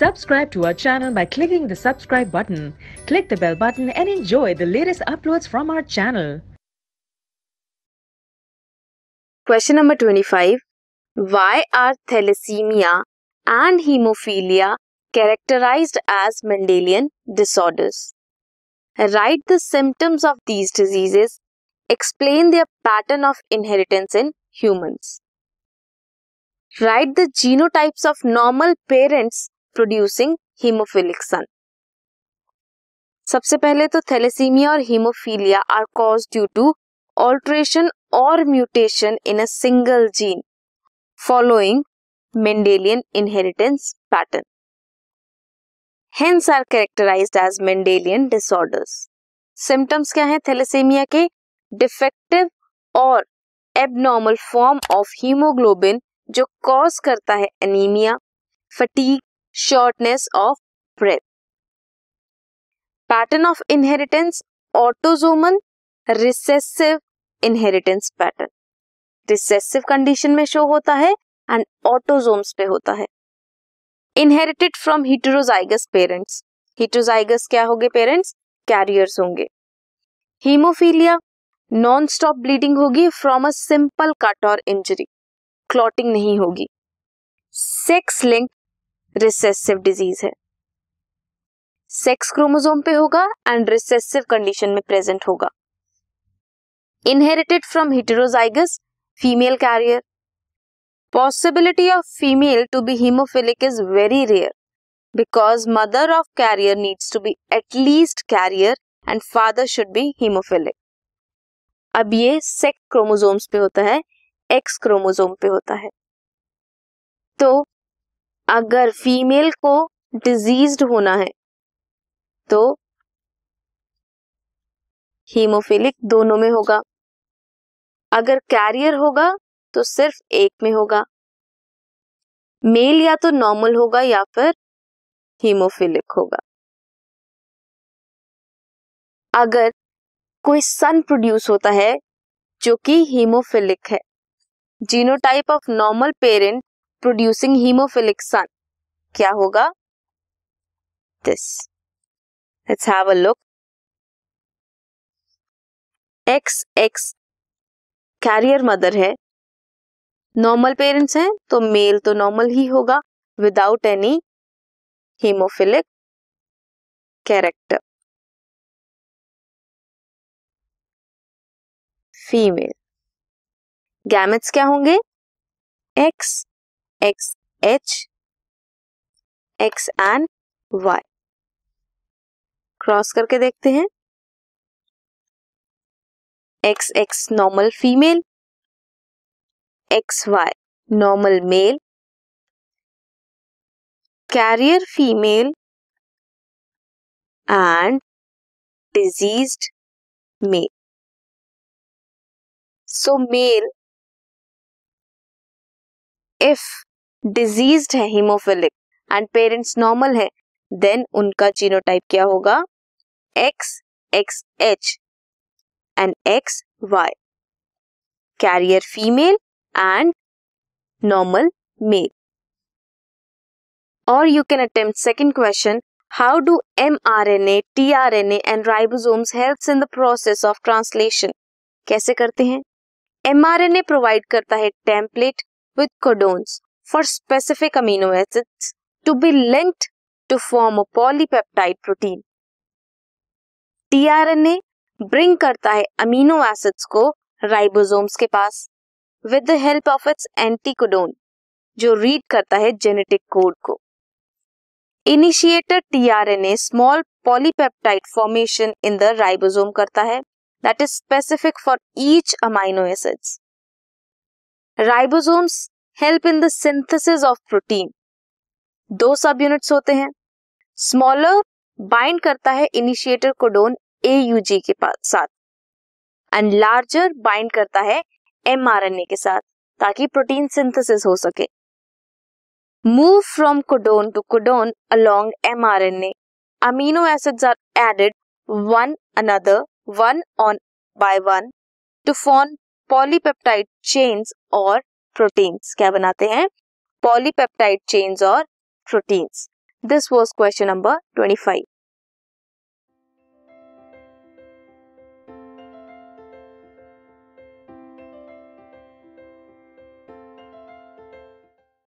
Subscribe to our channel by clicking the subscribe button. Click the bell button and enjoy the latest uploads from our channel. Question number 25. Why are thalassemia and hemophilia characterized as Mendelian disorders? Write the symptoms of these diseases. Explain their pattern of inheritance in humans. Write the genotypes of normal parents producing hemophilic son. सबसे पहले तो thalassaemia और haemophilia are caused due to alteration और mutation in a single gene following Mendelian inheritance pattern, hence are characterised as Mendelian disorders. Symptoms क्या हैं thalassaemia के? Defective और abnormal form of haemoglobin जो कॉज करता है anaemia, fatigue, shortness of breath. Pattern of inheritance autosomal recessive inheritance pattern. Recessive condition में show होता है एंड ऑटोसोम्स पे होता है. Inherited from heterozygous parents. Heterozygous क्या होंगे पेरेंट्स? कैरियर्स होंगे. हीमोफीलिया नॉन स्टॉप ब्लीडिंग होगी फ्रॉम अ सिंपल कट और इंजरी, क्लॉटिंग नहीं होगी. सेक्स लिंक्ड रिसेसिव डिजीज है. सेक्स क्रोमोसोम पे होगा एंड रिसेसिव कंडीशन में प्रेजेंट होगा. Inherited from heterozygous female carrier. Possibility of female to be hemophilic is very rare because mother of carrier needs to be at least carrier and father should be hemophilic. अब ये sex chromosomes पे होता है, x chromosome पे होता है. तो अगर फीमेल को डिजीज्ड होना है तो हीमोफिलिक दोनों में होगा. अगर कैरियर होगा तो सिर्फ एक में होगा. मेल या तो नॉर्मल होगा या फिर हीमोफिलिक होगा. अगर कोई सन प्रोड्यूस होता है जो कि हीमोफिलिक है, genotype of normal parent producing haemophilic son, क्या होगा? This. Let's have a look. XX carrier mother है, नॉर्मल पेरेंट्स हैं तो मेल तो नॉर्मल ही होगा without any haemophilic character. Female gametes क्या होंगे? X, XH, X and Y. Cross करके देखते हैं. XX normal female, XY normal male, carrier female and diseased male. So male if diseased है हीमोफिलिक एंड पेरेंट्स नॉर्मल है, then उनका genotype क्या होगा? XXH and XY. Carrier female and normal male. Or you can attempt second question. How do mRNA, tRNA and ribosomes helps in the process of translation? कैसे करते हैं? mRNA provide करता है template with codons for specific amino acids to be linked to form a polypeptide protein. tRNA bring करता है amino acids को ribosomes के पास with the help of its anticodon जो रीड करता है जेनेटिक कोड को. Initiator tRNA small polypeptide formation in the ribosome करता है that is specific for each amino acids. Ribosomes help in the synthesis of protein. 2 सब units होते हैं. Smaller bind करता है इनिशिएटर कोडोन AUG के साथ एंड लार्जर बाइंड करता है mRNA के साथ ताकि प्रोटीन सिंथेसिस हो सके. Move from codon to codon along mRNA. Amino acids are added one another one on by one to form polypeptide chains और प्रोटीन्स. क्या बनाते हैं? पॉलीपेप्टाइड चेन्स और proteins. This was question number 25.